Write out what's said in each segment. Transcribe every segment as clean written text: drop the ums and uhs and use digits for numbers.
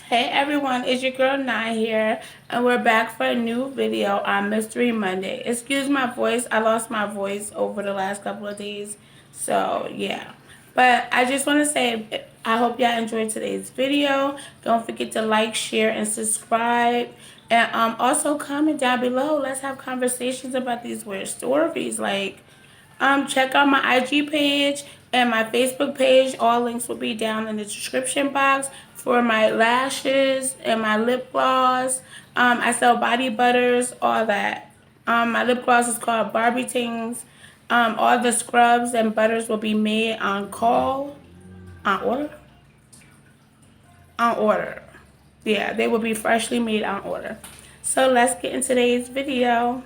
Hey everyone, it's your girl Niee here, and we're back for a new video on Mystery Monday. Excuse my voice, I lost my voice over the last couple of days, so yeah. But I just want to say, I hope y'all enjoyed today's video. Don't forget to like, share, and subscribe. And also comment down below. Let's have conversations about these weird stories. Check out my IG page and my Facebook page. All links will be down in the description box for my lashes and my lip gloss. I sell body butters, all that. My lip gloss is called Barbie Tings. All the scrubs and butters will be made on call, on order, on order. Yeah, they will be freshly made on order. So let's get into today's video.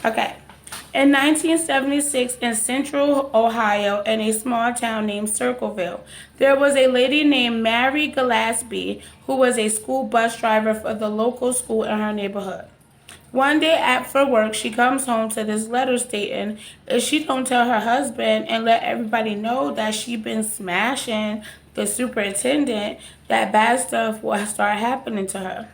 Okay. In 1976, in central Ohio, in a small town named Circleville, there was a lady named Mary Gillespie who was a school bus driver for the local school in her neighborhood. One day after work, she comes home to this letter stating if she don't tell her husband and let everybody know that she been smashing the superintendent, that bad stuff will start happening to her.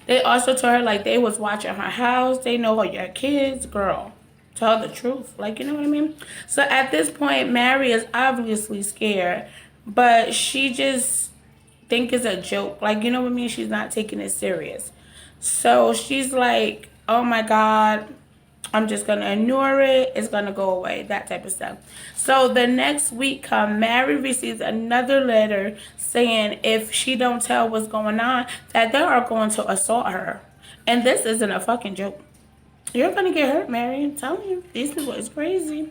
They also told her like they was watching her house. They know all your kids, girl. Tell the truth. Like, you know what I mean? So at this point, Mary is obviously scared, but she just think it's a joke. Like, you know what I mean? She's not taking it serious. So she's like, oh my God, I'm just going to ignore it. It's going to go away, that type of stuff. So the next week Mary receives another letter saying if she don't tell what's going on, that they are going to assault her. And this isn't a fucking joke. You're going to get hurt, Mary. I'm telling you, these people is crazy.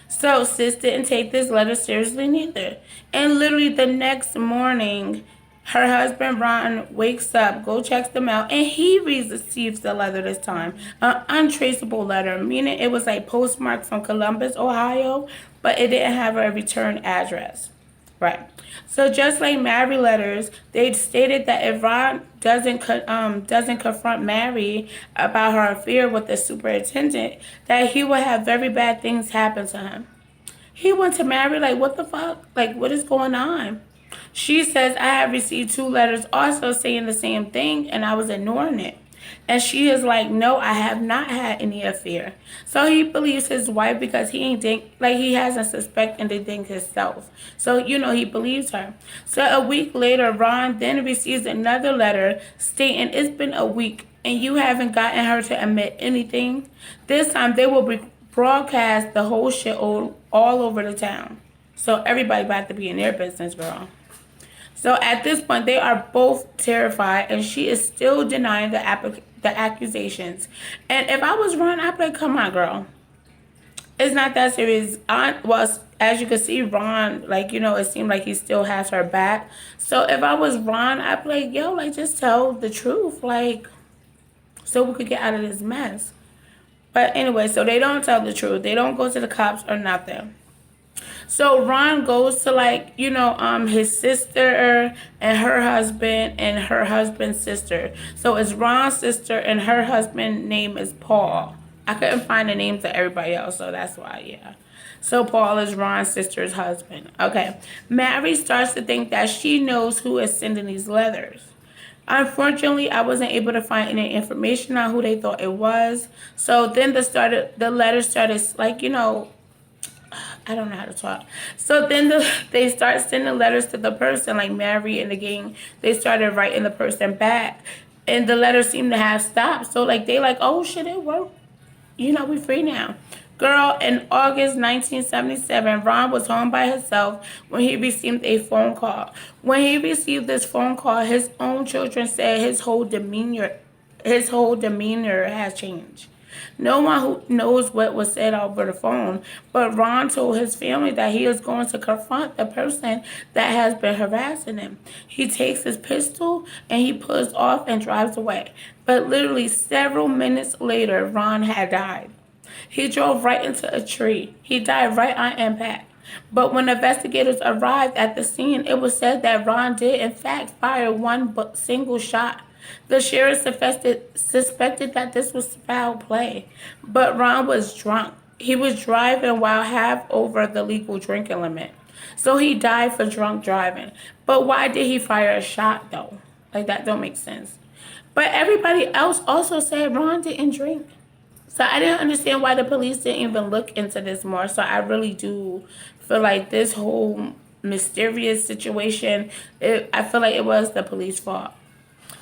So sis didn't take this letter seriously neither. And literally the next morning, her husband, Ron, wakes up, go checks the mail, and he receives the letter this time. An untraceable letter, meaning it was like postmarked from Columbus, Ohio, but it didn't have a return address. Right. So just like Mary letters, they stated that if Ron doesn't confront Mary about her affair with the superintendent, that he will have very bad things happen to him. He went to Mary like, what the fuck? Like, what is going on? She says, I have received 2 letters also saying the same thing, and I was ignoring it. And she is like, no, I have not had any affair. So he believes his wife because he ain't think, like he hasn't suspected anything himself. So, you know, he believes her. So a week later, Ron then receives another letter stating it's been a week and you haven't gotten her to admit anything. This time they will broadcast the whole shit all over the town. So everybody about to be in their business, girl. So at this point, they are both terrified, and she is still denying the accusations. And if I was Ron, I'd be like, come on, girl. It's not that serious. Well, as you can see, Ron, like, you know, it seemed like he still has her back. So if I was Ron, I'd be like, yo, like, just tell the truth, like, so we could get out of this mess. But anyway, so they don't tell the truth. They don't go to the cops or nothing. So Ron goes to, like, you know, his sister and her husband's sister. So it's Ron's sister and her husband's name is Paul. I couldn't find the names of everybody else, so that's why, yeah. So Paul is Ron's sister's husband. Okay. Mary starts to think that she knows who is sending these letters. Unfortunately, I wasn't able to find any information on who they thought it was. So then the letter started, like, you know, I don't know how to talk. So then they start sending letters to the person, like Mary and the gang. They started writing the person back. And the letters seemed to have stopped. So, like, they like, oh, shit, it worked. You know, we free now. Girl, in August 1977, Ron was home by himself when he received a phone call. When he received this phone call, his own children said his whole demeanor has changed. No one who knows what was said over the phone, but Ron told his family that he is going to confront the person that has been harassing him. He takes his pistol and he pulls off and drives away. But literally several minutes later, Ron had died. He drove right into a tree. He died right on impact. But when investigators arrived at the scene, it was said that Ron did in fact fire one single shot. The sheriff suspected that this was foul play, but Ron was drunk. he was driving while half over the legal drinking limit. So he died for drunk driving. But why did he fire a shot though? Like that don't make sense. But everybody else also said Ron didn't drink. So I didn't understand why the police didn't even look into this more. So I really do feel like this whole mysterious situation, I feel like it was the police fault.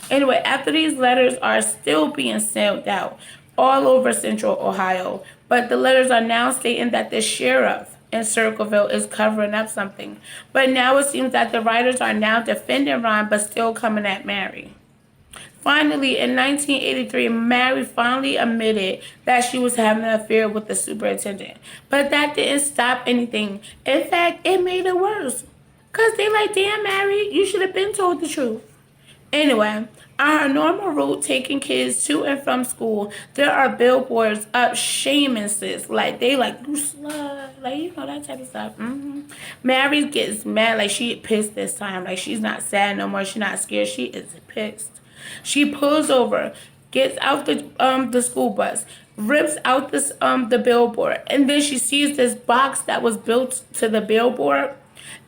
Anyway, after these letters are still being sent out all over central Ohio, but the letters are now stating that the sheriff in Circleville is covering up something. But now it seems that the writers are now defending Ron but still coming at Mary. Finally, in 1983, Mary finally admitted that she was having an affair with the superintendent. But that didn't stop anything. In fact, it made it worse. Because they like, damn, Mary, you should have been told the truth. Anyway, on her normal route taking kids to and from school, there are billboards up shaming sis. Like, they like, you slut. Like, you know, that type of stuff. Mary gets mad. Like, she pissed this time. Like, she's not sad no more. She's not scared. She is pissed. She pulls over, gets out the school bus, rips out the billboard, and then she sees this box that was built to the billboard,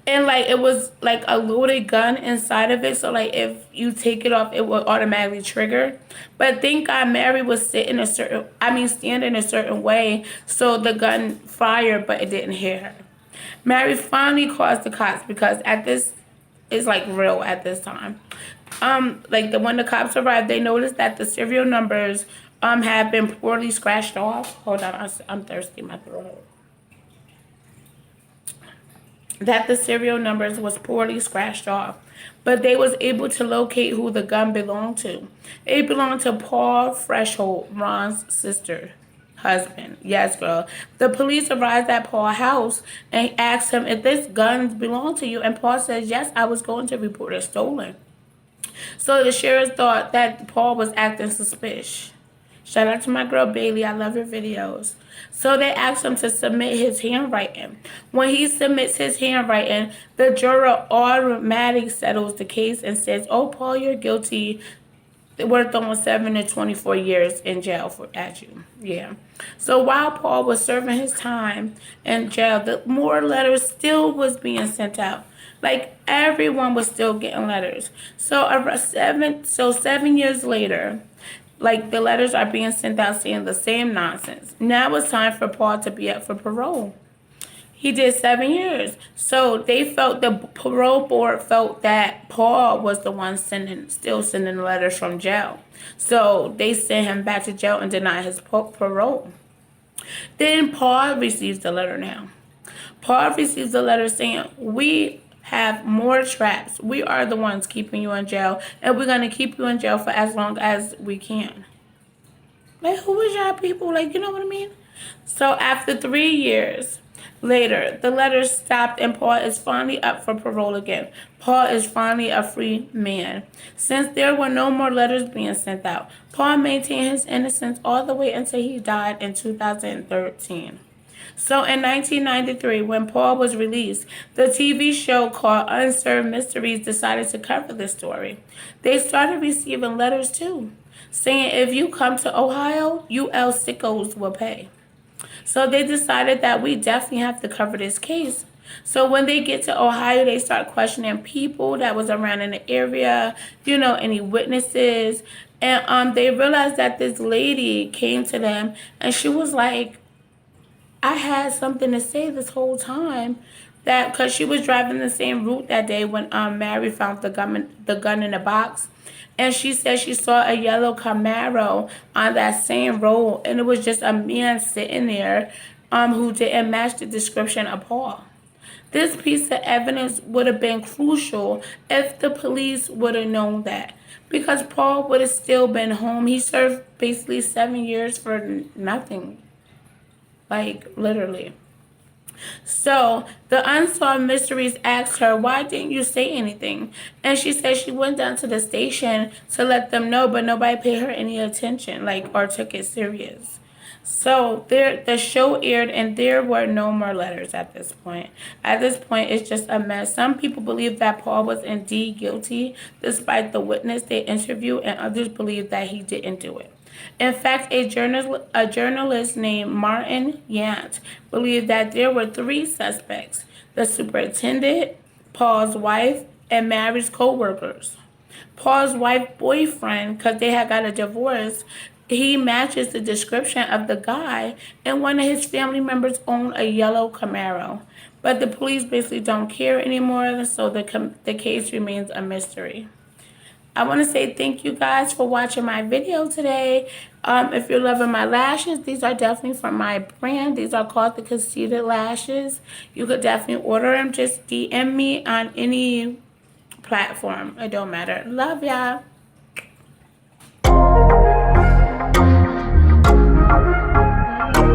and like it was like a loaded gun inside of it. So like if you take it off, it will automatically trigger. But thank God Mary was standing a certain way, so the gun fired, but it didn't hit her. Mary finally calls the cops because at this is like real at this time. Like when the cops arrived, they noticed that the serial numbers have been poorly scratched off. Hold on, I'm thirsty, my throat. That the serial numbers was poorly scratched off, but they was able to locate who the gun belonged to. It belonged to Paul Freshold, Ron's sister. Husband. Yes, girl. The police arrived at Paul's house and asked him if this gun belonged to you, and Paul says, yes, I was going to report it stolen. So the sheriff thought that Paul was acting suspicious. Shout out to my girl Bailey. I love your videos. So they asked him to submit his handwriting. When he submits his handwriting, the juror automatically settles the case and says, oh, Paul, you're guilty. We're throwing 7 to 24 years in jail at you. Yeah. So while Paul was serving his time in jail, the more letters still was being sent out. Like everyone was still getting letters. So 7 years later, like the letters are being sent out saying the same nonsense. Now it's time for Paul to be up for parole. He did 7 years. So they felt, the parole board felt that Paul was the one still sending letters from jail. So they sent him back to jail and denied his parole. Then Paul receives the letter now. Paul receives the letter saying, we have more traps. We are the ones keeping you in jail, and we're going to keep you in jail for as long as we can. Like, who is y'all people? Like, you know what I mean? So after 3 years later, the letters stopped and Paul is finally up for parole again. Paul is finally a free man. Since there were no more letters being sent out, Paul maintained his innocence all the way until he died in 2013. So in 1993, when Paul was released, the TV show called Unsolved Mysteries decided to cover this story. They started receiving letters too, saying if you come to Ohio, you L sickos will pay. So they decided that we definitely have to cover this case. So when they get to Ohio, they start questioning people that was around in the area, any witnesses. And they realized that this lady came to them and she was like, I had something to say this whole time, that because she was driving the same route that day when Mary found the gun in the box, and she said she saw a yellow Camaro on that same road, and it was just a man sitting there who didn't match the description of Paul. This piece of evidence would have been crucial if the police would have known that, because Paul would have still been home. He served basically 7 years for nothing. Like, literally. So, the Unsolved Mysteries asked her, why didn't you say anything? And she said she went down to the station to let them know, but nobody paid her any attention, or took it serious. So, the show aired, and there were no more letters at this point. At this point, it's just a mess. Some people believe that Paul was indeed guilty, despite the witness they interviewed, and others believe that he didn't do it. In fact, a journalist named Martin Yant believed that there were three suspects: the superintendent, Paul's wife, and Mary's co-workers. Paul's wife boyfriend, because they had got a divorce, he matches the description of the guy, and one of his family members owned a yellow Camaro. But the police basically don't care anymore, so the case remains a mystery. I want to say thank you guys for watching my video today. If you're loving my lashes, these are definitely from my brand. These are called the Conceited lashes. You could definitely order them. Just DM me on any platform. It don't matter. Love y'all.